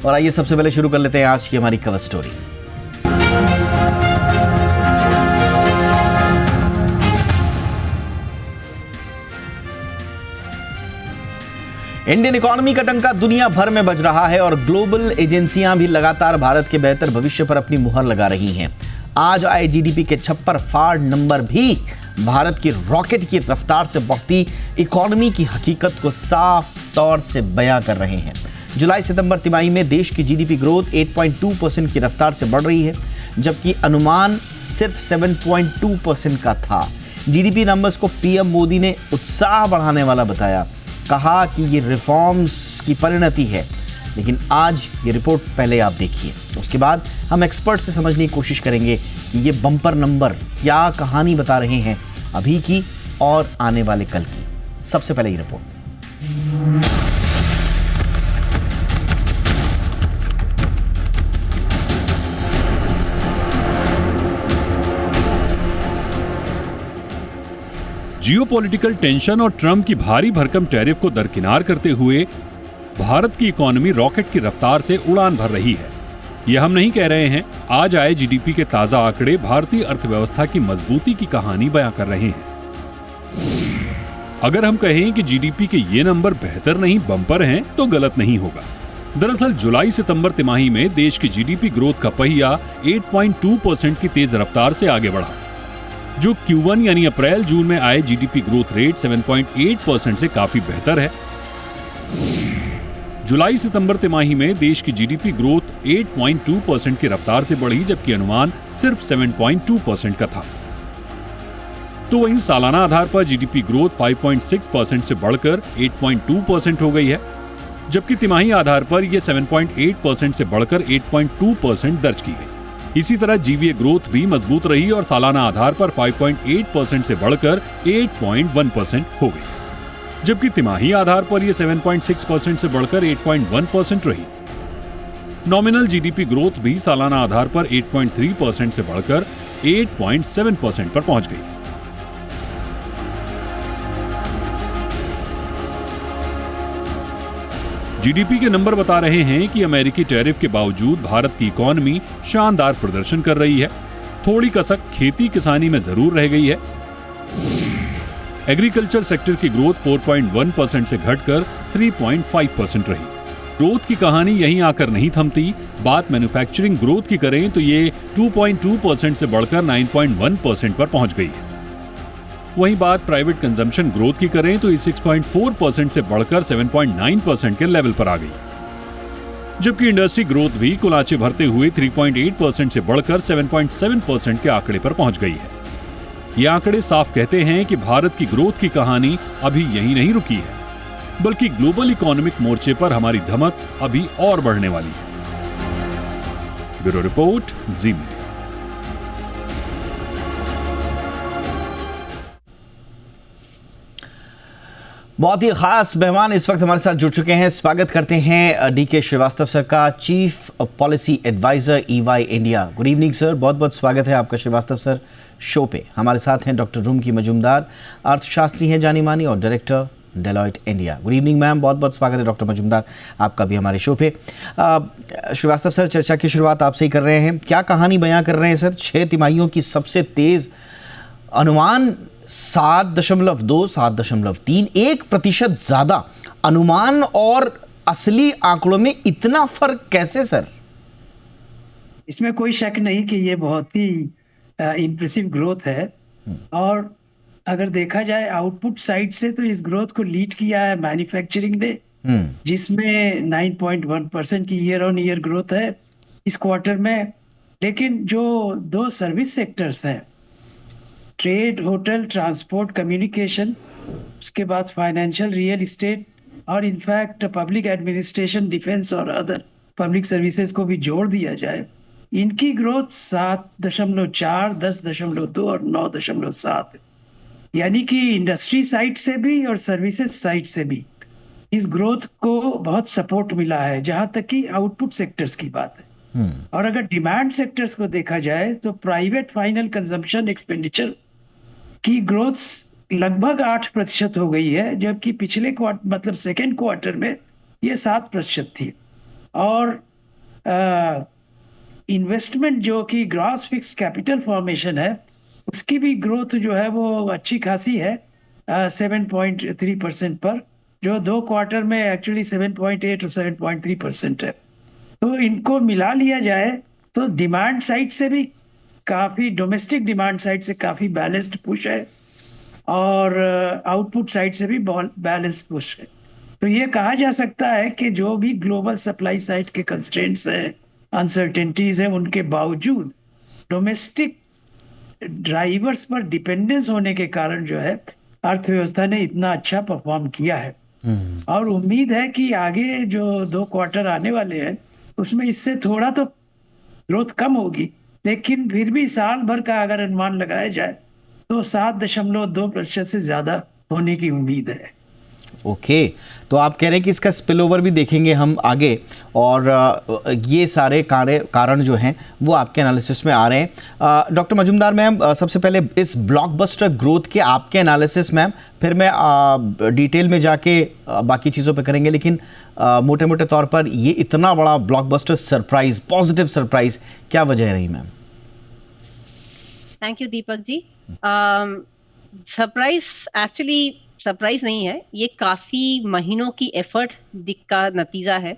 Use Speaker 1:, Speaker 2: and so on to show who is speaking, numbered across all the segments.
Speaker 1: और आइए सबसे पहले शुरू कर लेते हैं आज की हमारी कवर स्टोरी। इंडियन इकोनॉमी का डंका दुनिया भर में बज रहा है और ग्लोबल एजेंसियां भी लगातार भारत के बेहतर भविष्य पर अपनी मुहर लगा रही हैं। आज आए जीडीपी के छप्पर फाड़ नंबर भी भारत की रॉकेट की रफ्तार से बढ़ती इकोनॉमी की हकीकत को साफ तौर से बयां कर रहे हैं। जुलाई सितंबर तिमाही में देश की जीडीपी ग्रोथ 8.2% की रफ्तार से बढ़ रही है, जबकि अनुमान सिर्फ 7.2% का था। जीडीपी नंबर्स को पीएम मोदी ने उत्साह बढ़ाने वाला बताया, कहा कि ये रिफॉर्म्स की परिणति है। लेकिन आज ये रिपोर्ट पहले आप देखिए, उसके बाद हम एक्सपर्ट से समझने की कोशिश करेंगे कि ये बम्पर नंबर क्या कहानी बता रहे हैं अभी की और आने वाले कल की। सबसे पहले ये रिपोर्ट।
Speaker 2: जियोपॉलिटिकल टेंशन और ट्रंप की भारी भरकम टैरिफ को दरकिनार करते हुए भारत की इकोनॉमी रॉकेट की रफ्तार से उड़ान भर रही है। यह हम नहीं कह रहे हैं। आज आए जीडीपी के ताजा आंकड़े भारतीय अर्थव्यवस्था की मजबूती की कहानी बयां कर रहे हैं। अगर हम कहें कि जीडीपी के ये नंबर बेहतर नहीं बम्पर हैं, तो गलत नहीं होगा। दरअसल जुलाई सितंबर तिमाही में देश की जीडीपी ग्रोथ का पहिया 8.2% की तेज रफ्तार से आगे बढ़ा, जो Q1 यानी अप्रैल जून में आए जीडीपी ग्रोथ रेट 7.8% से काफी बेहतर है। जुलाई सितंबर तिमाही में देश की जीडीपी ग्रोथ 8.2% की रफ्तार से बढ़ी, जबकि अनुमान सिर्फ 7.2% का था। तो वहीं सालाना आधार पर जीडीपी ग्रोथ 5.6% से बढ़कर 8.2% हो गई है, जबकि तिमाही आधार पर यह 7.8% से बढ़कर 8.2% दर्ज की गई। इसी तरह जीवीए ग्रोथ भी मजबूत रही और सालाना आधार पर 5.8% से बढ़कर 8.1% हो गई, जबकि तिमाही आधार पर यह 7.6% से बढ़कर 8.1% रही। नॉमिनल जीडीपी ग्रोथ भी सालाना आधार पर 8.3% से बढ़कर 8.7% पर पहुंच गई। जीडीपी के नंबर बता रहे हैं कि अमेरिकी टैरिफ के बावजूद भारत की इकोनॉमी शानदार प्रदर्शन कर रही है। थोड़ी कसक खेती किसानी में जरूर रह गई है। एग्रीकल्चर सेक्टर की ग्रोथ 4.1% से घटकर 3.5% रही। ग्रोथ की कहानी यहीं आकर नहीं थमती। बात मैन्युफैक्चरिंग ग्रोथ की करें तो ये 2.2% से बढ़कर 9.1% पर पहुंच गई है। वहीं बात प्राइवेट कंजम्पशन ग्रोथ की करें तो ये 6.4% से बढ़कर 7.9% के लेवल पर आ गई, जबकि इंडस्ट्री ग्रोथ भी कुल आंचें भरते हुए 3.8% से बढ़कर 7.7% के आंकड़े पर पहुंच गई है। ये आंकड़े साफ कहते हैं कि भारत की ग्रोथ की कहानी अभी यहीं नहीं रुकी है, बल्कि ग्लोबल इकोनॉमिक मोर्चे पर हमारी धमक अभी और बढ़ने वाली है। ब्यूरो रिपोर्ट, जी मीडिया।
Speaker 1: बहुत ही खास मेहमान इस वक्त हमारे साथ जुड़ चुके हैं। स्वागत करते हैं डीके श्रीवास्तव सर का, chief policy advisor EY India. Good evening sir, बहुत बहुत स्वागत है आपका श्रीवास्तव सर शो पे। हमारे साथ हैं डॉक्टर रुमकी मजूमदार, अर्थशास्त्री हैं जानी मानी और director Deloitte India. Good evening ma'am, बहुत बहुत स्वागत है डॉक्टर मजूमदार आपका भी हमारे शो पे। श्रीवास्तव सर, चर्चा की शुरुआत आपसे ही कर रहे हैं। क्या कहानी बयां कर रहे हैं सर? 6 तिमाहियों की सबसे तेज अनुमान 7.2, 7.3, 1% ज्यादा अनुमान और असली आंकड़ों में इतना फर्क कैसे सर?
Speaker 3: इसमें कोई शक नहीं कि ये बहुत ही इम्प्रेसिव ग्रोथ है। और अगर देखा जाए आउटपुट साइड से तो इस ग्रोथ को लीड किया है मैन्युफैक्चरिंग ने, जिसमें 9.1% की ईयर ऑन ईयर ग्रोथ है इस क्वार्टर में। लेकिन जो 2 सर्विस सेक्टर्स हैं, ट्रेड, होटल, ट्रांसपोर्ट, कम्युनिकेशन, उसके बाद फाइनेंशियल, रियल इस्टेट और इनफैक्ट पब्लिक एडमिनिस्ट्रेशन, डिफेंस और अदर पब्लिक सर्विसेज को भी जोड़ दिया जाए, इनकी ग्रोथ 7.4, 10.2 और 9.7, यानी कि इंडस्ट्री साइड से भी और सर्विसेज साइड से भी इस ग्रोथ को बहुत सपोर्ट मिला है, जहां तक कि आउटपुट सेक्टर्स की बात है। और अगर डिमांड सेक्टर्स को देखा जाए तो प्राइवेट फाइनल कंजम्पशन एक्सपेंडिचर की ग्रोथ लगभग 8% हो गई है, जबकि पिछले क्वार्टर मतलब सेकेंड क्वार्टर में ये 7% थी। और इन्वेस्टमेंट जो कि ग्रॉस फिक्स कैपिटल फॉर्मेशन है, उसकी भी ग्रोथ जो है वो अच्छी खासी है, 7.3% पर, जो 2 क्वार्टर में एक्चुअली 7.8 और 7.3% है। तो इनको मिला लिया जाए तो डिमांड साइड से भी काफी, डोमेस्टिक डिमांड साइड से काफी बैलेंस्ड पुश है, और आउटपुट साइड से भी बैलेंस पुश है। तो ये कहा जा सकता है कि जो भी ग्लोबल सप्लाई साइड के कंस्ट्रेंट्स हैं, अनसर्टेनिटीज हैं, उनके बावजूद डोमेस्टिक ड्राइवर्स पर डिपेंडेंस होने के कारण जो है अर्थव्यवस्था ने इतना अच्छा परफॉर्म किया है। और उम्मीद है कि आगे जो 2 क्वार्टर आने वाले हैं उसमें इससे थोड़ा तो ग्रोथ कम होगी, लेकिन फिर भी साल भर का अगर अनुमान लगाया जाए तो 7.2% से ज्यादा होने की उम्मीद है।
Speaker 1: ओके, तो आप कह रहे हैं कि इसका स्पिल ओवर भी देखेंगे हम आगे, और ये सारे कारण जो हैं वो आपके एनालिसिस में आ रहे हैं। डॉक्टर मजूमदार मैम, सबसे पहले इस ब्लॉकबस्टर ग्रोथ के आपके एनालिसिस मैम, फिर मैं डिटेल में जाके बाकी चीज़ों पे करेंगे, लेकिन मोटे मोटे तौर पर ये इतना बड़ा ब्लॉकबस्टर सरप्राइज, पॉजिटिव सरप्राइज, क्या वजह रही ma'am?
Speaker 4: Thank you Deepak ji. Surprise actually surprise नहीं है, ये काफी महीनों की एफर्ट का नतीजा है।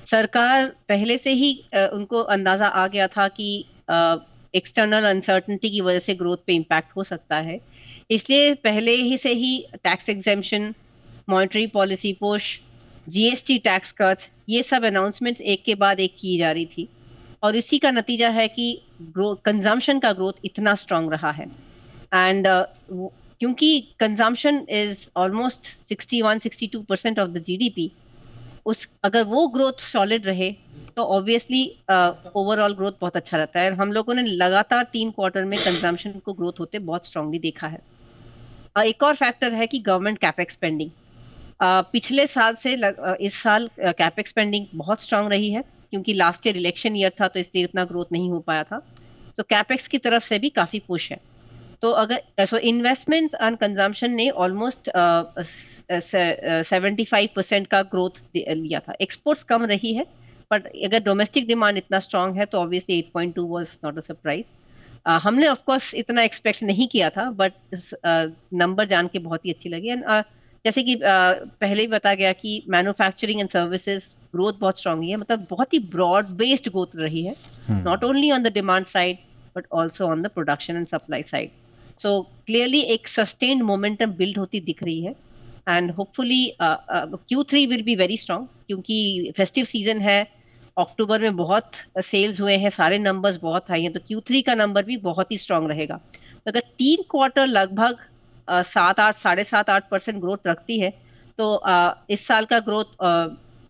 Speaker 4: सरकार पहले से ही उनको अंदाजा आ गया था कि एक्सटर्नल अनसर्टेनिटी की वजह से ग्रोथ पे इम्पैक्ट हो सकता है, इसलिए पहले ही से ही tax exemption, monetary policy push, GST tax cuts, ये सब अनाउंसमेंट्स एक के बाद एक की जा रही थी, और इसी का नतीजा है कि कंजम्पशन का ग्रोथ इतना स्ट्रांग रहा है। एंड क्योंकि consumption is almost 61-62% of the GDP, अगर वो ग्रोथ सॉलिड रहे तो ऑब्वियसली ओवरऑल ग्रोथ बहुत अच्छा रहता है। हम लोगों ने लगातार 3 क्वार्टर में कंजम्पशन को ग्रोथ होते बहुत स्ट्रांगली देखा है। एक और फैक्टर है कि गवर्नमेंट कैपेक्स स्पेंडिंग पिछले साल से इस साल कैपेक्स स्पेंडिंग बहुत स्ट्रांग रही है, क्योंकि लास्ट ईयर इलेक्शन ईयर था तो इसलिए उतना ग्रोथ नहीं हो पाया था। तो कैपेक्स की तरफ से भी काफी पुश है। तो अगर इन्वेस्टमेंट्स एंड कंजम्पशन ने ऑलमोस्ट 75% का ग्रोथ लिया था। एक्सपोर्ट्स कम रही है, बट अगर डोमेस्टिक डिमांड इतना स्ट्रांग है तो obviously 8.2 was not a surprise. हमने ऑफ कोर्स इतना एक्सपेक्ट नहीं किया था, बट नंबर जान के बहुत ही अच्छी लगी। एंड जैसे कि पहले ही बताया गया कि मैन्युफैक्चरिंग एंड सर्विसेज ग्रोथ बहुत स्ट्रांग है, मतलब बहुत ही ब्रॉड बेस्ड ग्रोथ रही है, not only on the demand side but also on the production and supply side. So clearly एक सस्टेन्ड मोमेंटम बिल्ड होती दिख रही है, and hopefully Q3 will be very strong, क्योंकि फेस्टिव सीजन है, अक्टूबर में बहुत सेल्स हुए हैं, सारे नंबर्स बहुत हाई हैं, तो Q3 का नंबर भी बहुत ही स्ट्रांग रहेगा। तो अगर 3 क्वार्टर लगभग 7-8% ग्रोथ रखती है तो इस साल का ग्रोथ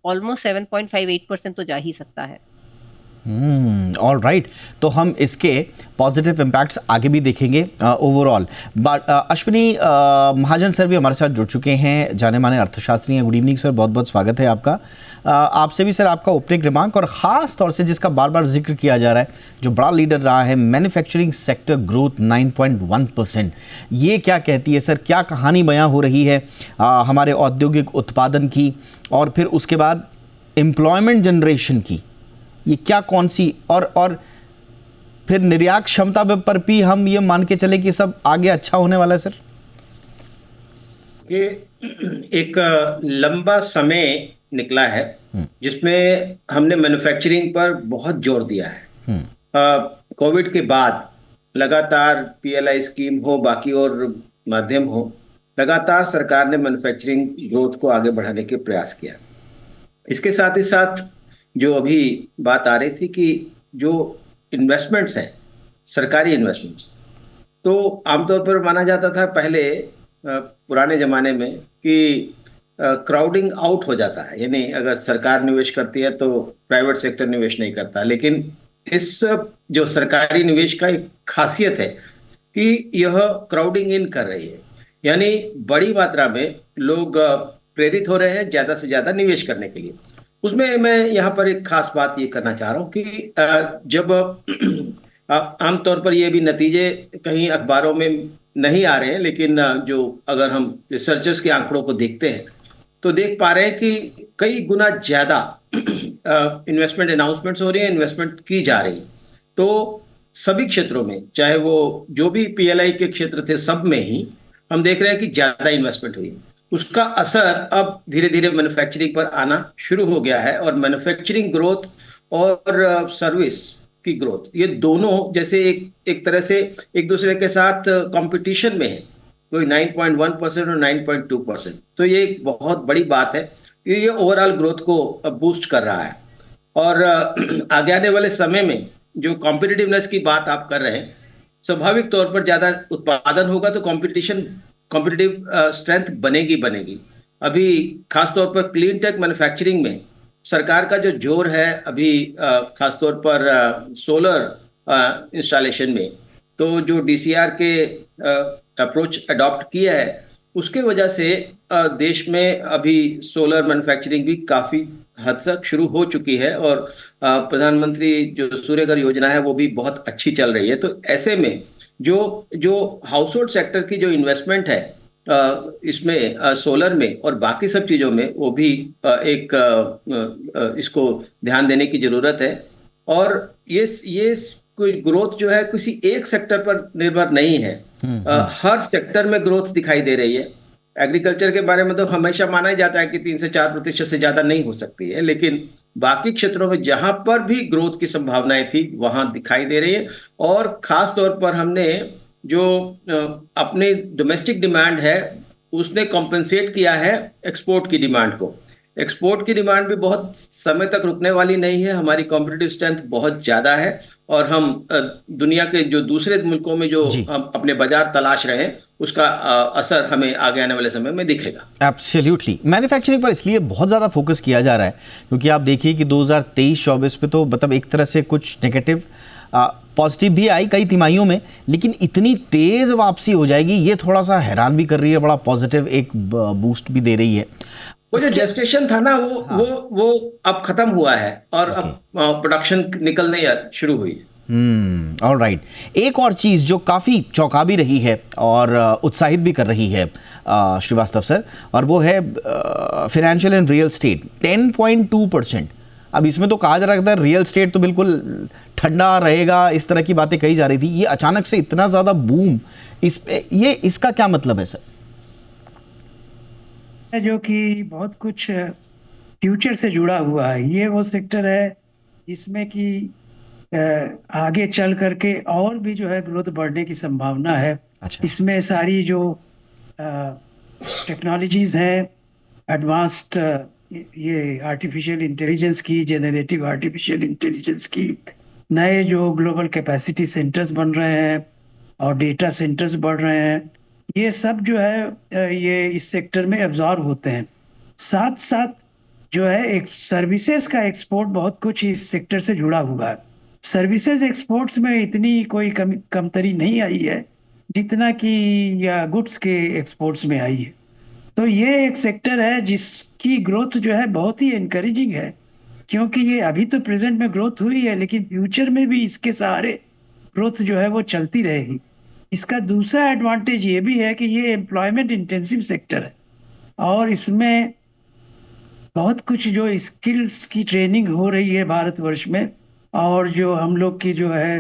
Speaker 4: ऑलमोस्ट 7.58% तो जा ही सकता है।
Speaker 1: ऑल राइट, तो हम इसके पॉजिटिव इम्पैक्ट्स आगे भी देखेंगे overall. But Ashwini Mahajan sir भी हमारे साथ जुड़ चुके हैं, जाने माने अर्थशास्त्री हैं। गुड इवनिंग सर, बहुत बहुत स्वागत है आपका। आपसे भी सर आपका ओपनिंग रिमार्क, और ख़ास तौर से जिसका बार बार जिक्र किया जा रहा है, जो बड़ा लीडर रहा है, मैन्युफैक्चरिंग सेक्टर ग्रोथ 9.1%, ये क्या कहती है सर? क्या कहानी बयां हो रही है हमारे औद्योगिक उत्पादन की, और फिर उसके बाद एम्प्लॉयमेंट जनरेशन की? ये क्या, कौन सी, और फिर निर्यात क्षमता पर भी हम ये मान के चले कि सब आगे अच्छा होने वाला है सर?
Speaker 5: ये एक लंबा समय निकला है जिसमें हमने मैन्युफैक्चरिंग पर बहुत जोर दिया है। कोविड के बाद लगातार पीएलआई स्कीम हो, बाकी और माध्यम हो, लगातार सरकार ने मैन्युफैक्चरिंग ग्रोथ को आगे बढ़ाने के प्रयास किया। इसके साथ ही साथ जो अभी बात आ रही थी कि जो इन्वेस्टमेंट्स हैं, सरकारी इन्वेस्टमेंट्स, तो आमतौर पर माना जाता था पहले पुराने ज़माने में कि क्राउडिंग आउट हो जाता है, यानी अगर सरकार निवेश करती है तो प्राइवेट सेक्टर निवेश नहीं करता। लेकिन इस जो सरकारी निवेश का एक खासियत है कि यह क्राउडिंग इन कर रही है, यानी बड़ी मात्रा में लोग प्रेरित हो रहे हैं ज़्यादा से ज़्यादा निवेश करने के लिए। उसमें मैं यहाँ पर एक खास बात ये करना चाह रहा हूँ कि जब आमतौर पर ये भी नतीजे कहीं अखबारों में नहीं आ रहे हैं, लेकिन जो अगर हम रिसर्चर्स के आंकड़ों को देखते हैं तो देख पा रहे हैं कि कई गुना ज़्यादा इन्वेस्टमेंट अनाउंसमेंट्स हो रही है, इन्वेस्टमेंट की जा रही है। तो सभी क्षेत्रों में, चाहे वो जो भी पीएलआई के क्षेत्र थे, सब में ही हम देख रहे हैं कि ज्यादा इन्वेस्टमेंट हुई। उसका असर अब धीरे धीरे मैन्युफैक्चरिंग पर आना शुरू हो गया है, और मैन्युफैक्चरिंग ग्रोथ और सर्विस की ग्रोथ, ये दोनों जैसे एक तरह से एक दूसरे के साथ कंपटीशन में है। कोई 9.1% और 9.2%, तो ये एक बहुत बड़ी बात है कि ये ओवरऑल ग्रोथ को बूस्ट कर रहा है। और आगे आने वाले समय में जो कॉम्पिटिटिवनेस की बात आप कर रहे हैं, स्वाभाविक तौर पर ज्यादा उत्पादन होगा तो कॉम्पिटिटिव स्ट्रेंथ बनेगी। अभी खासतौर पर क्लीन टेक मैन्युफैक्चरिंग में सरकार का जो जोर है अभी, खासतौर पर सोलर इंस्टॉलेशन में, तो जो डीसीआर के अप्रोच अडॉप्ट किया है, उसके वजह से देश में अभी सोलर मैन्युफैक्चरिंग भी काफ़ी हद तक शुरू हो चुकी है, और प्रधानमंत्री जो सूर्यघर योजना है वो भी बहुत अच्छी चल रही है। तो ऐसे में जो हाउस होल्ड सेक्टर की जो इन्वेस्टमेंट है इसमें, सोलर में और बाकी सब चीज़ों में, वो भी इसको ध्यान देने की ज़रूरत है। और ये कोई ग्रोथ जो है किसी एक सेक्टर पर निर्भर नहीं है, हर सेक्टर में ग्रोथ दिखाई दे रही है। एग्रीकल्चर के बारे में तो हमेशा माना ही जाता है कि 3 से 4% से ज़्यादा नहीं हो सकती है, लेकिन बाकी क्षेत्रों में जहां पर भी ग्रोथ की संभावनाएं थी वहां दिखाई दे रही है। और ख़ास तौर पर हमने जो अपनी डोमेस्टिक डिमांड है उसने कॉम्पेंसेट किया है एक्सपोर्ट की डिमांड को। एक्सपोर्ट की डिमांड भी बहुत समय तक रुकने वाली नहीं है, हमारी कॉम्पिटिटिव स्ट्रेंथ बहुत ज़्यादा है, और हम दुनिया के जो दूसरे मुल्कों में जो हम अपने बाजार तलाश रहे हैं उसका असर हमें आगे आने वाले समय में दिखेगा।
Speaker 1: एब्सोल्युटली। मैन्युफैक्चरिंग पर इसलिए बहुत ज़्यादा फोकस किया जा रहा है क्योंकि आप देखिए कि 2023-24 पे तो मतलब एक तरह से कुछ नेगेटिव पॉजिटिव भी आई कई तिमाहियों में, लेकिन इतनी तेज़ वापसी हो जाएगी ये थोड़ा सा हैरान भी कर रही है, बड़ा पॉजिटिव एक बूस्ट भी दे रही है।
Speaker 5: वो जो जेस्टेशन था ना वो अब खत्म हुआ है, और अब प्रोडक्शन निकलने शुरू हुई है।
Speaker 1: All right. एक और चीज़ जो काफ़ी चौंका भी रही है और उत्साहित भी कर रही है श्रीवास्तव सर, और वो है फाइनेंशियल एंड रियल एस्टेट 10.2%। अब इसमें तो कहा जा रहा था रियल एस्टेट तो बिल्कुल ठंडा रहेगा, इस तरह की बातें कही जा रही थी, ये अचानक से इतना ज़्यादा बूम इस पे, ये इसका क्या मतलब है सर?
Speaker 3: जो कि बहुत कुछ फ्यूचर से जुड़ा हुआ है। ये वो सेक्टर है जिसमें कि आगे चल करके और भी जो है ग्रोथ बढ़ने की संभावना है।
Speaker 1: अच्छा।
Speaker 3: इसमें सारी जो टेक्नोलॉजीज हैं, एडवांस्ड ये आर्टिफिशियल इंटेलिजेंस की, जेनरेटिव आर्टिफिशियल इंटेलिजेंस की, नए जो ग्लोबल कैपेसिटी सेंटर्स बन रहे हैं और डेटा सेंटर्स बढ़ रहे हैं, ये सब जो है ये इस सेक्टर में एब्जॉर्ब होते हैं। साथ साथ जो है एक सर्विसेज का एक्सपोर्ट बहुत कुछ इस सेक्टर से जुड़ा हुआ है। सर्विसेज एक्सपोर्ट्स में इतनी कोई कमतरी नहीं आई है जितना कि या गुड्स के एक्सपोर्ट्स में आई है। तो ये एक सेक्टर है जिसकी ग्रोथ जो है बहुत ही एनकरेजिंग है, क्योंकि ये अभी तो प्रेजेंट में ग्रोथ हुई है, लेकिन फ्यूचर में भी इसके सहारे ग्रोथ जो है वो चलती रहेगी। इसका दूसरा एडवांटेज ये भी है कि ये एम्प्लॉयमेंट इंटेंसिव सेक्टर है, और इसमें बहुत कुछ जो स्किल्स की ट्रेनिंग हो रही है भारतवर्ष में, और जो हम लोग की जो है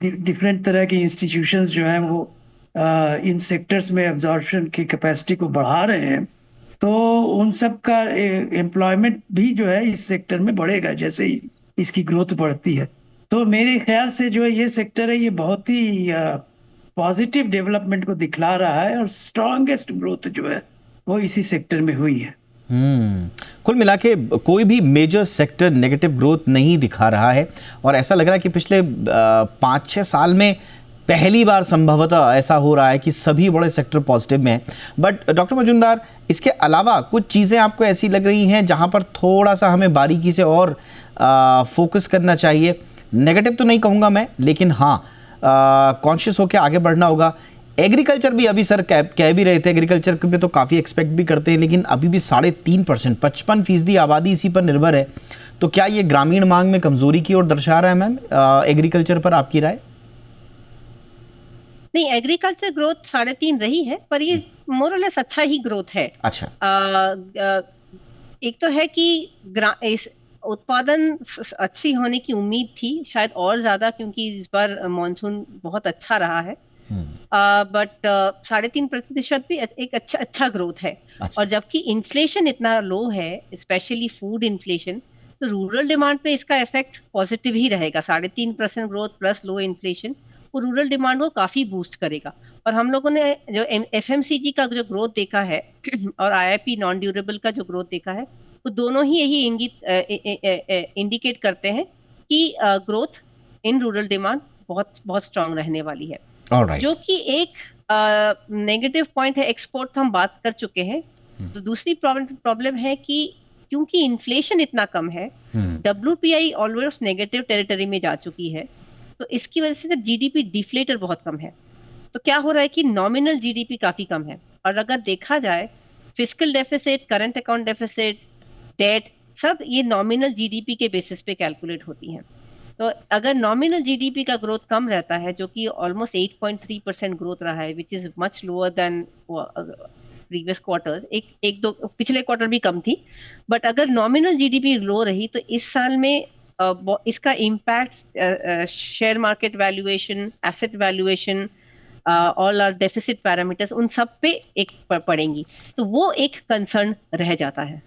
Speaker 3: डिफरेंट तरह के इंस्टीट्यूशंस जो हैं वो इन सेक्टर्स में एब्जॉर्प्शन की कैपेसिटी को बढ़ा रहे हैं, तो उन सब का एम्प्लॉयमेंट भी जो है इस सेक्टर में बढ़ेगा जैसे ही इसकी ग्रोथ बढ़ती है। तो मेरे ख्याल से जो ये सेक्टर है ये बहुत ही पॉजिटिव डेवलपमेंट को दिखला रहा है, और स्ट्रॉन्गेस्ट ग्रोथ जो है वो इसी सेक्टर में हुई है।
Speaker 1: कुल मिला के कोई भी मेजर सेक्टर नेगेटिव ग्रोथ नहीं दिखा रहा है, और ऐसा लग रहा है कि पिछले 5-6 साल में पहली बार संभवतः ऐसा हो रहा है कि सभी बड़े सेक्टर पॉजिटिव में हैं। बट डॉक्टर मजूमदार, इसके अलावा कुछ चीज़ें आपको ऐसी लग रही हैं जहां पर थोड़ा सा हमें बारीकी से और फोकस करना चाहिए? नेगेटिव तो नहीं कहूँगा मैं, लेकिन हाँ कॉन्शियस होकर आगे बढ़ना होगा। एग्रीकल्चर भी अभी सर कह भी रहे थे, एग्रीकल्चर पे तो काफ़ी एक्सपेक्ट भी करते हैं, लेकिन अभी भी 3.5% 55% आबादी इसी पर निर्भर है। तो क्या ये ग्रामीण मांग में कमजोरी की ओर दर्शा रहा है मैम? एग्रीकल्चर पर आपकी राय?
Speaker 4: नहीं, एग्रीकल्चर ग्रोथ 3.5 रही है, पर ये मोर और लेस अच्छा ही ग्रोथ है।
Speaker 1: अच्छा।
Speaker 4: एक तो है कि इस उत्पादन अच्छी होने की उम्मीद थी, शायद और ज्यादा, क्योंकि इस बार मॉनसून बहुत अच्छा रहा है। बट 3.5% भी एक अच्छा ग्रोथ है।
Speaker 1: अच्छा।
Speaker 4: और जबकि इन्फ्लेशन इतना लो है, स्पेशली फूड इन्फ्लेशन, तो रूरल डिमांड पे इसका इफेक्ट पॉजिटिव ही रहेगा। 3.5% ग्रोथ प्लस लो इन्फ्लेशन वो रूरल डिमांड को काफी बूस्ट करेगा। और हम लोगों ने जो एफएमसीजी का जो ग्रोथ देखा है और आईआईपी नॉन ड्यूरेबल का जो ग्रोथ देखा है, वो दोनों ही यही इंडिकेट करते हैं कि ग्रोथ इन रूरल डिमांड बहुत बहुत स्ट्रांग रहने वाली है।
Speaker 1: ऑलराइट।
Speaker 4: जो कि एक नेगेटिव पॉइंट है। एक्सपोर्ट हम बात कर चुके हैं। तो दूसरी प्रॉब्लम है कि क्योंकि इन्फ्लेशन इतना कम है, डब्ल्यूपीआई ऑलवेज नेगेटिव टेरिटरी में जा चुकी है, तो इसकी वजह से जीडीपी डिफ्लेटर बहुत कम है। तो क्या हो रहा है कि नॉमिनल जीडीपी काफी कम है। और अगर देखा जाए fiscal deficit, current account deficit, debt, सब ये नॉमिनल जीडीपी के बेसिस पे कैलकुलेट होती हैं। तो अगर नॉमिनल जीडीपी का ग्रोथ कम रहता है, जो कि ऑलमोस्ट 8.3% ग्रोथ रहा है, which is much lower than previous quarter, एक दो पिछले क्वार्टर भी कम थी, बट अगर नॉमिनल जीडीपी लो रही तो इस साल में इसका impact share market valuation, asset valuation, all are deficit parameters, उन सब पे एक पड़ेंगी। तो वो एक कंसर्न रह जाता है।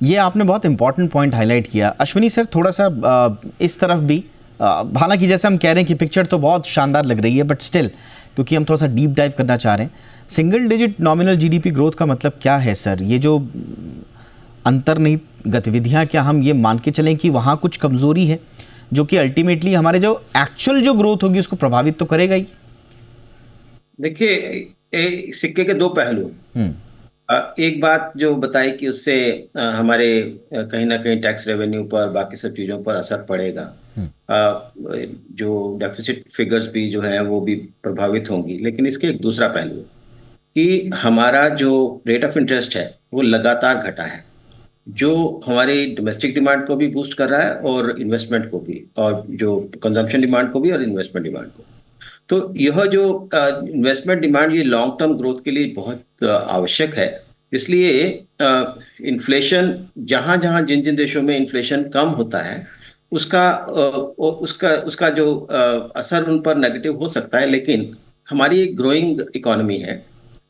Speaker 1: ये आपने बहुत इंपॉर्टेंट पॉइंट हाईलाइट किया। अश्विनी सर, थोड़ा सा इस तरफ भी, हालांकि जैसे हम कह रहे हैं कि पिक्चर तो बहुत शानदार लग रही है, बट स्टिल क्योंकि हम थोड़ा सा डीप डाइव करना चाह रहे हैं, single digit nominal GDP growth का मतलब क्या है सर? ये जो अंतर्निहित गतिविधियां, क्या हम ये मान के चलें कि वहाँ कुछ कमजोरी है जो कि अल्टीमेटली हमारे जो एक्चुअल जो ग्रोथ होगी उसको प्रभावित तो करेगा ही?
Speaker 5: देखिए, सिक्के के दो पहलू हैं। एक बात जो बताई कि उससे हमारे कहीं ना कहीं टैक्स रेवेन्यू पर, बाकी सब चीज़ों पर असर पड़ेगा। जो डेफिसिट फिगर्स भी जो है वो भी प्रभावित होंगी, लेकिन इसके एक दूसरा पहलू है कि हमारा जो रेट ऑफ इंटरेस्ट है वो लगातार घटा है, जो हमारी डोमेस्टिक डिमांड को भी बूस्ट कर रहा है और इन्वेस्टमेंट को भी, और जो कंजम्पशन डिमांड को भी और इन्वेस्टमेंट डिमांड को। तो यह जो इन्वेस्टमेंट डिमांड, ये लॉन्ग टर्म ग्रोथ के लिए बहुत आवश्यक है। इसलिए इन्फ्लेशन जहाँ जहाँ जिन जिन देशों में इन्फ्लेशन कम होता है उसका जो असर उन पर नेगेटिव हो सकता है, लेकिन हमारी एक ग्रोइंग इकोनॉमी है,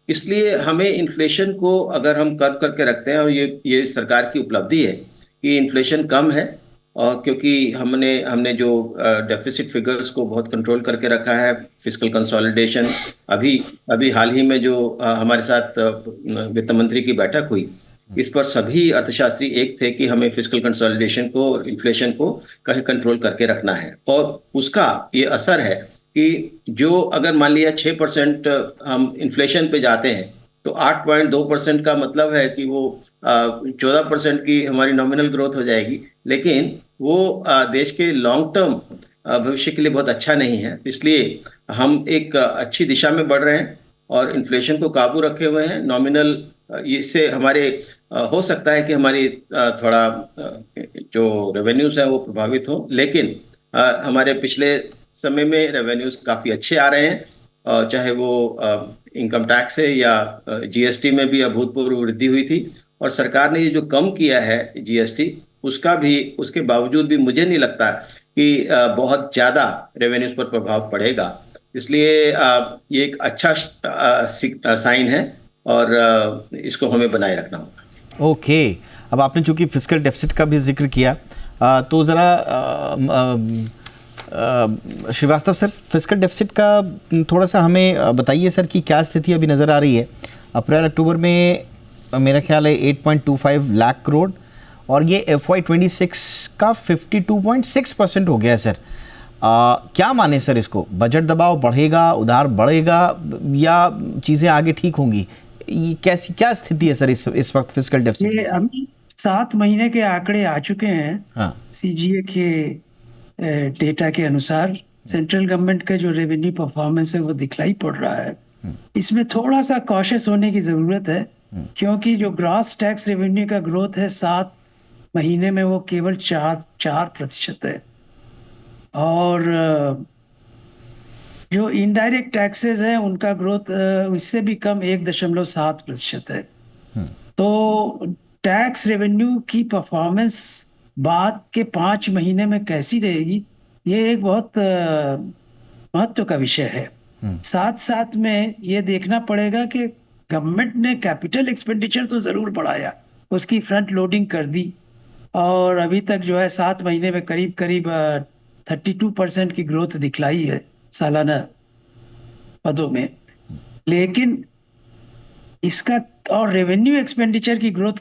Speaker 5: इसलिए हमें इन्फ्लेशन को अगर हम कर्व करके रखते हैं, और ये सरकार की उपलब्धि है कि इन्फ्लेशन कम है, और क्योंकि हमने जो डेफिसिट फिगर्स को बहुत कंट्रोल करके रखा है, फिस्कल कंसोलिडेशन, अभी हाल ही में जो हमारे साथ वित्त मंत्री की बैठक हुई, इस पर सभी अर्थशास्त्री एक थे कि हमें फिस्कल कंसोलिडेशन को, इन्फ्लेशन को कहीं कंट्रोल करके रखना है। और उसका ये असर है कि जो अगर मान लिया 6% हम इन्फ्लेशन पे जाते हैं, तो 8.2% का मतलब है कि वो 14% की हमारी नॉमिनल ग्रोथ हो जाएगी, लेकिन वो देश के लॉन्ग टर्म भविष्य के लिए बहुत अच्छा नहीं है। इसलिए हम एक अच्छी दिशा में बढ़ रहे हैं और इन्फ्लेशन को काबू रखे हुए हैं। नॉमिनल इससे हमारे हो सकता है कि हमारी थोड़ा जो रेवेन्यूज हैं वो प्रभावित हो, लेकिन हमारे पिछले समय में रेवेन्यूज काफ़ी अच्छे आ रहे हैं, चाहे वो इनकम टैक्स है या जीएसटी में भी अभूतपूर्व वृद्धि हुई थी। और सरकार ने ये जो कम किया है जीएसटी, उसके बावजूद भी मुझे नहीं लगता कि बहुत ज़्यादा रेवेन्यूज पर प्रभाव पड़ेगा। इसलिए ये एक अच्छा साइन है और इसको हमें बनाए रखना होगा।
Speaker 1: ओके, अब आपने चूंकि फिस्कल डेफिसिट का भी जिक्र किया, तो ज़रा श्रीवास्तव सर, फिस्कल डेफिसिट का थोड़ा सा हमें बताइए सर कि क्या स्थिति अभी नज़र आ रही है। अप्रैल अक्टूबर में मेरा ख्याल है 8.25 लाख करोड़, और ये FY26 का 52.6% हो गया है सर। क्या माने सर इसको? बजट दबाव बढ़ेगा, उधार बढ़ेगा, या चीज़ें आगे ठीक होंगी? ये क्या स्थिति है सर इस वक्त फिस्कल डेफिसिट?
Speaker 3: ये अभी 7 महीने के आंकड़े आ चुके हैं।
Speaker 1: हाँ।
Speaker 3: सीजीए के डेटा के अनुसार सेंट्रल गवर्नमेंट का जो रेवेन्यू परफॉर्मेंस है वो दिखलाई पड़ रहा है। इसमें थोड़ा सा कॉशियस होने की जरूरत है, क्योंकि जो ग्रॉस टैक्स रेवेन्यू का ग्रोथ है 7 महीने में वो केवल 4% है, और जो इनडायरेक्ट टैक्सेस हैं उनका ग्रोथ इससे भी कम 1.7% है। तो टैक्स रेवेन्यू की परफॉर्मेंस बाद के 5 महीने में कैसी रहेगी, ये एक बहुत महत्व का विषय है। साथ साथ में ये देखना पड़ेगा कि गवर्नमेंट ने कैपिटल एक्सपेंडिचर तो जरूर बढ़ाया, उसकी फ्रंट लोडिंग कर दी, और अभी तक जो है 7 महीने में करीब करीब 32% की ग्रोथ दिखलाई है सालाना पदों में। लेकिन इसका और रेवेन्यू एक्सपेंडिचर की ग्रोथ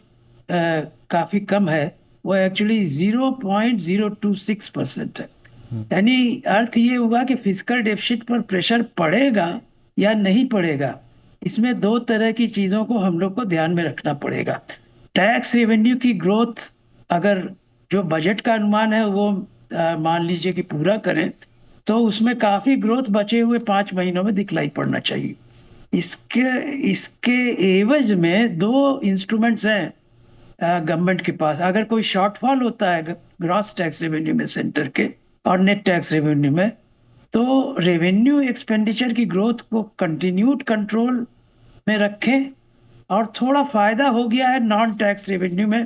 Speaker 3: काफी कम है, वो एक्चुअली 0.026% है। यानी अर्थ ये हुआ कि फिस्कल डेफिसिट पर प्रेशर पड़ेगा या नहीं पड़ेगा, इसमें दो तरह की चीजों को हम लोग को ध्यान में रखना पड़ेगा। टैक्स रेवेन्यू की ग्रोथ अगर जो बजट का अनुमान है वो मान लीजिए कि पूरा करें, तो उसमें काफी ग्रोथ बचे हुए 5 महीनों में दिखलाई पड़ना चाहिए। इसके एवज में दो इंस्ट्रूमेंट्स हैं गवर्नमेंट के पास। अगर कोई शॉर्टफॉल होता है ग्रॉस टैक्स रेवेन्यू में सेंटर के और नेट टैक्स रेवेन्यू में, तो रेवेन्यू एक्सपेंडिचर की ग्रोथ को कंटिन्यूड कंट्रोल में रखें। और थोड़ा फायदा हो गया है नॉन टैक्स रेवेन्यू में,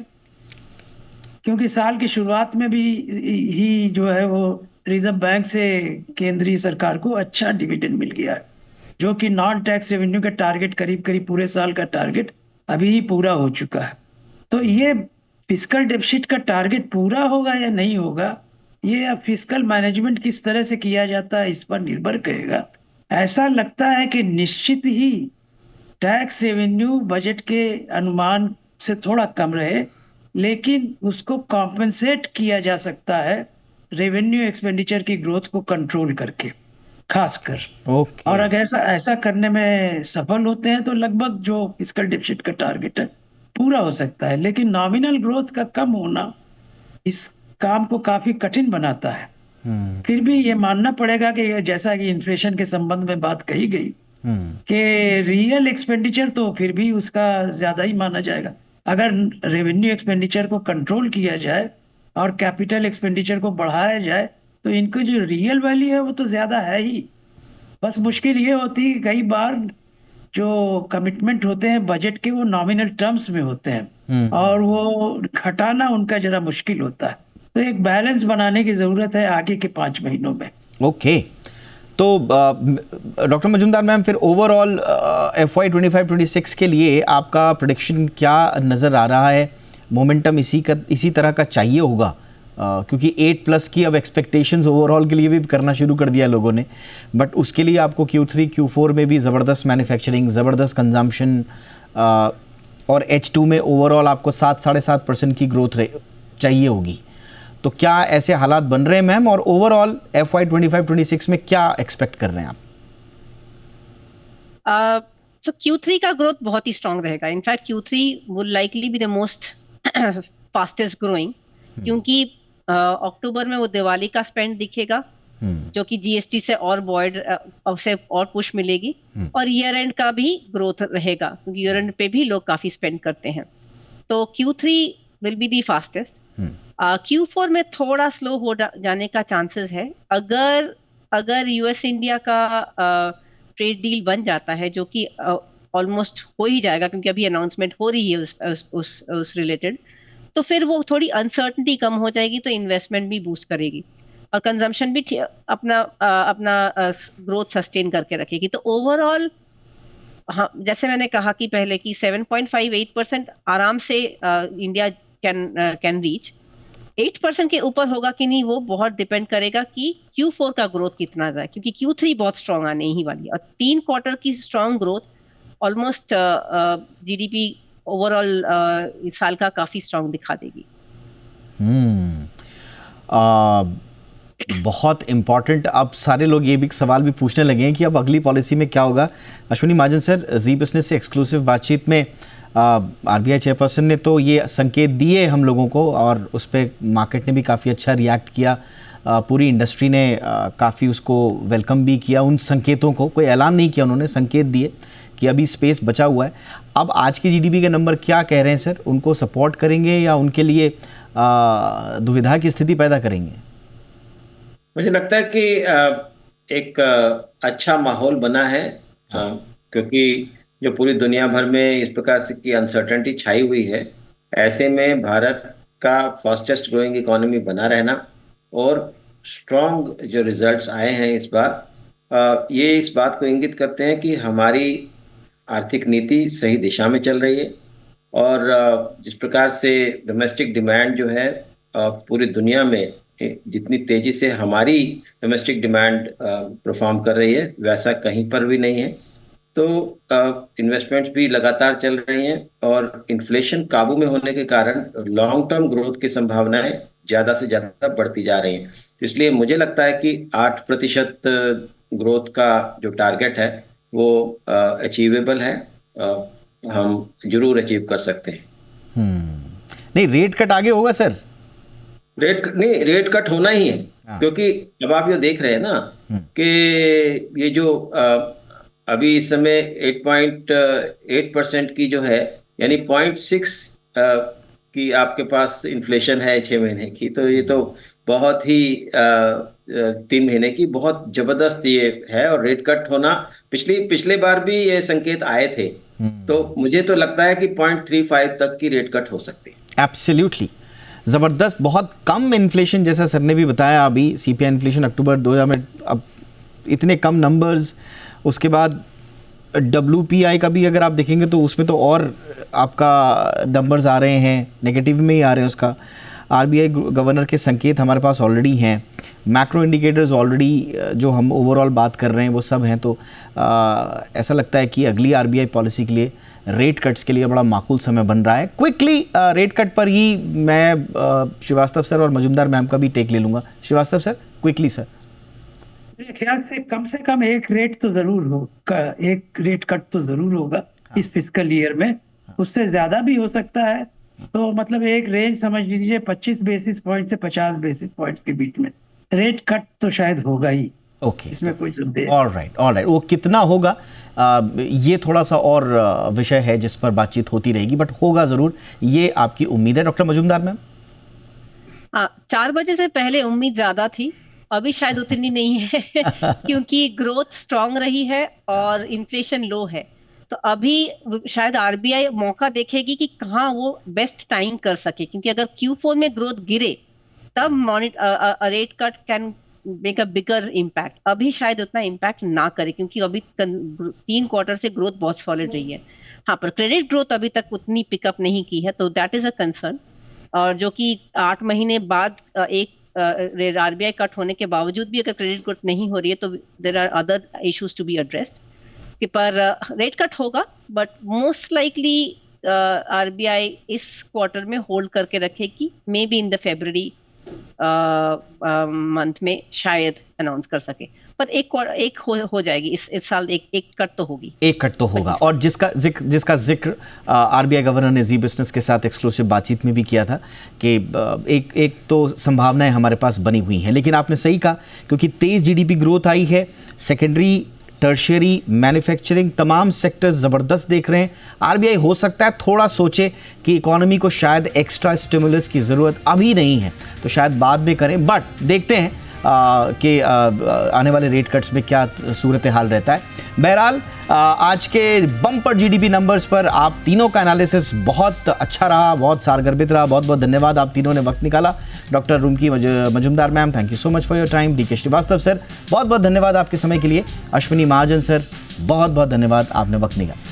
Speaker 3: क्योंकि साल की शुरुआत में भी ही जो है वो रिजर्व बैंक से केंद्रीय सरकार को अच्छा डिविडेंड मिल गया है, जो कि नॉन टैक्स रेवेन्यू का टारगेट करीब करीब पूरे साल का टारगेट अभी ही पूरा हो चुका है। तो ये फिस्कल डेफिसिट का टारगेट पूरा होगा या नहीं होगा, ये अब फिस्कल मैनेजमेंट किस तरह से किया जाता है इस पर निर्भर करेगा। ऐसा लगता है कि निश्चित ही टैक्स रेवेन्यू बजट के अनुमान से थोड़ा कम रहे, लेकिन उसको कॉम्पेंसेट किया जा सकता है रेवेन्यू एक्सपेंडिचर की ग्रोथ को कंट्रोल करके, खासकर। और अगर ऐसा करने में सफल होते हैं तो लगभग जो फिस्कल डेफिसिट का टारगेट है पूरा हो सकता है। लेकिन नॉमिनल ग्रोथ का कम होना इस काम को काफी कठिन बनाता है। फिर भी ये मानना पड़ेगा कि जैसा कि इन्फ्लेशन के संबंध में बात कही गई कि रियल एक्सपेंडिचर तो फिर भी उसका ज्यादा ही माना जाएगा। अगर रेवेन्यू एक्सपेंडिचर को कंट्रोल किया जाए और कैपिटल एक्सपेंडिचर को बढ़ाया जाए तो इनको जो रियल वैल्यू है वो तो ज्यादा है ही। बस मुश्किल ये होती है कि कई बार जो कमिटमेंट होते हैं बजट के वो नॉमिनल टर्म्स में होते हैं और वो घटाना उनका जरा मुश्किल होता है। तो एक बैलेंस बनाने की जरूरत है आगे के 5 महीनों में।
Speaker 1: ओके, तो डॉक्टर मजूमदार मैम, फिर ओवरऑल FY 25-26 के लिए आपका प्रेडिक्शन क्या नज़र आ रहा है? मोमेंटम इसी तरह का चाहिए होगा, क्योंकि 8+ की अब एक्सपेक्टेशंस ओवरऑल के लिए भी करना शुरू कर दिया लोगों ने, बट उसके लिए आपको Q3 Q4 में भी ज़बरदस्त मैन्युफैक्चरिंग, ज़बरदस्त कंजम्पशन, और H2 में ओवरऑल आपको 7-7.5% की ग्रोथ चाहिए होगी। तो क्या ऐसे हालात बन रहे हैं मैम, और ओवरऑल FY 25-26 में क्या एक्सपेक्ट कर रहे हैं आप?
Speaker 4: So Q3 का ग्रोथ बहुत ही स्ट्रांग रहेगा। In fact Q3 will likely be the most fastest growing, क्योंकि अक्टूबर में वो दिवाली का स्पेंड दिखेगा, जो कि GST से और बॉयड से और पुश मिलेगी, और ईयर एंड का भी ग्रोथ रहेगा, क्योंकि ईयर एंड पे भी लोग काफी स्पेंड करते हैं। तो Q3 will be the fastest. Q4 में थोड़ा स्लो हो जाने का चांसेस है, अगर US इंडिया का ट्रेड डील बन जाता है, जो कि ऑलमोस्ट हो ही जाएगा क्योंकि अभी अनाउंसमेंट हो रही है उस रिलेटेड, तो फिर वो थोड़ी अनसर्टनिटी कम हो जाएगी, तो इन्वेस्टमेंट भी बूस्ट करेगी और कंजम्पशन भी अपना ग्रोथ सस्टेन करके रखेगी। तो ओवरऑल हाँ, जैसे मैंने कहा कि पहले कि 7.58% आराम से इंडिया कैन रीच। 8% के ऊपर होगा कि नहीं वो बहुत डिपेंड करेगा कि Q4 का ग्रोथ कितना जाए, क्योंकि Q3 बहुत स्ट्रांग आने ही वाली है, और 3 क्वार्टर की strong growth almost GDP overall इस साल का काफी स्ट्रांग दिखा देगी।
Speaker 1: बहुत इम्पॉर्टेंट। अब सारे लोग ये भी सवाल भी पूछने लगे हैं कि अब अगली पॉलिसी में क्या होगा। अश्विनी महाजन सर, जी बिजनेस से एक्सक्लूसिव बातचीत में RBI चेयरपर्सन ने तो ये संकेत दिए हम लोगों को, और उस पर मार्केट ने भी काफ़ी अच्छा रिएक्ट किया, पूरी इंडस्ट्री ने काफ़ी उसको वेलकम भी किया। उन संकेतों को कोई ऐलान नहीं किया, उन्होंने संकेत दिए कि अभी स्पेस बचा हुआ है। अब आज की GDP के नंबर क्या कह रहे हैं सर? उनको सपोर्ट करेंगे या उनके लिए दुविधा की स्थिति पैदा करेंगे?
Speaker 5: मुझे लगता है कि एक अच्छा माहौल बना है, क्योंकि जो पूरी दुनिया भर में इस प्रकार से की अनसर्टेनिटी छाई हुई है, ऐसे में भारत का फास्टेस्ट ग्रोइंग इकोनॉमी बना रहना और स्ट्रॉन्ग जो रिजल्ट्स आए हैं इस बार, ये इस बात को इंगित करते हैं कि हमारी आर्थिक नीति सही दिशा में चल रही है। और जिस प्रकार से डोमेस्टिक डिमांड जो है पूरी दुनिया में जितनी तेजी से हमारी डोमेस्टिक डिमांड परफॉर्म कर रही है, वैसा कहीं पर भी नहीं है। तो इन्वेस्टमेंट्स भी लगातार चल रही हैं और इन्फ्लेशन काबू में होने के कारण लॉन्ग टर्म ग्रोथ की संभावनाएं ज़्यादा से ज़्यादा बढ़ती जा रही हैं। इसलिए मुझे लगता है कि 8% ग्रोथ का जो टारगेट है वो अचीवेबल है, हम जरूर अचीव कर सकते हैं।
Speaker 1: नहीं, रेट कट आगे होगा सर?
Speaker 5: रेट कट होना ही है, क्योंकि अब आप ये देख रहे हैं ना कि ये जो अभी इस समय 8.8% की जो है, यानी 0.6 की आपके पास इन्फ्लेशन है 6 महीने की, तो ये तो बहुत ही 3 महीने की बहुत जबरदस्त ये है। और रेट कट होना पिछले बार भी ये संकेत आए थे, तो मुझे तो लगता है कि 0.35 तक की रेट कट हो सकती है।
Speaker 1: एब्सोल्युटली ज़बरदस्त, बहुत कम इन्फ्लेशन, जैसा सर ने भी बताया। अभी सीपीआई इन्फ्लेशन अक्टूबर 2000 में अब इतने कम नंबर्स, उसके बाद WPI का भी अगर आप देखेंगे तो उसमें तो और आपका नंबर्स आ रहे हैं, नेगेटिव में ही आ रहे हैं उसका। RBI गवर्नर के संकेत हमारे पास ऑलरेडी हैं, मैक्रो इंडिकेटर्स ऑलरेडी जो हम ओवरऑल बात कर रहे हैं वो सब हैं। तो ऐसा लगता है कि अगली RBI पॉलिसी के लिए, रेट कट्स के लिए बड़ा माकूल समय बन रहा है। क्विकली रेट कट पर ही मैं श्रीवास्तव सर और मजुमदार मैम का भी टेक ले लूँगा। Srivastava sir, quickly sir.
Speaker 3: मेरे ख्याल से कम एक रेट तो जरूर होगा, एक रेट कट तो जरूर होगा इस फिस्कल ईयर में। उससे ज्यादा भी हो सकता है, तो मतलब एक रेंज समझ लीजिए 25 बेसिस पॉइंट से 50 बेसिस पॉइंट के बीच में रेट कट तो शायद होगा ही।
Speaker 1: ओके,
Speaker 3: इसमें कोई संदेह।
Speaker 1: All right. वो कितना होगा ये थोड़ा सा और विषय है जिस पर बातचीत होती रहेगी, बट होगा जरूर, ये आपकी उम्मीद है। Doctor Majumdar ma'am?
Speaker 4: 4 बजे से पहले उम्मीद ज्यादा थी, अभी शायद उतनी नहीं है क्योंकि ग्रोथ स्ट्रांग रही है और इन्फ्लेशन लो है। तो अभी शायद RBI मौका देखेगी कि कहाँ वो बेस्ट टाइम कर सके, क्योंकि अगर Q4 में ग्रोथ गिरे तब rate cut can make a bigger impact. अभी शायद उतना इम्पैक्ट ना करे, क्योंकि अभी 3 क्वार्टर से ग्रोथ बहुत सॉलिड रही है। हाँ, पर क्रेडिट ग्रोथ अभी तक उतनी पिकअप नहीं की है, तो दैट इज अ कंसर्न। और जो कि 8 महीने बाद एक RBI कट होने के बावजूद भी अगर क्रेडिट ग्रोथ नहीं हो रही है, तो there are other issues to be addressed. पर रेट कट होगा, बट मोस्ट लाइकली RBI इस क्वार्टर में होल्ड करके रखेगी, may be in the February month में शायद अनाउंस कर सके। पर एक हो जाएगी इस साल, एक कट तो होगी,
Speaker 1: एक कट तो होगा। और जिसका जिक्र RBI गवर्नर ने जी बिजनेस के साथ एक्सक्लूसिव बातचीत में भी किया था कि एक तो संभावनाएं हमारे पास बनी हुई हैं। लेकिन आपने सही कहा, क्योंकि तेज GDP ग्रोथ आई है, सेकेंडरी, टर्शियरी, मैन्युफैक्चरिंग, तमाम सेक्टर्स ज़बरदस्त देख रहे हैं। RBI हो सकता है थोड़ा सोचे कि इकोनॉमी को शायद एक्स्ट्रा स्टिमुलस की ज़रूरत अभी नहीं है, तो शायद बाद में करें। बट देखते हैं कि आने वाले रेट कट्स में क्या सूरत हाल रहता है। बहरहाल आज के बम्पर GDP नंबर्स पर आप तीनों का एनालिसिस बहुत अच्छा रहा, बहुत सारगर्भित रहा। बहुत बहुत धन्यवाद, आप तीनों ने वक्त निकाला। Doctor Rumki Majumdar ma'am, thank you so much for your time. DK Shrivastava sir, बहुत बहुत धन्यवाद आपके समय के लिए। अश्विनी महाजन सर, बहुत बहुत धन्यवाद, आपने वक्त निकाला।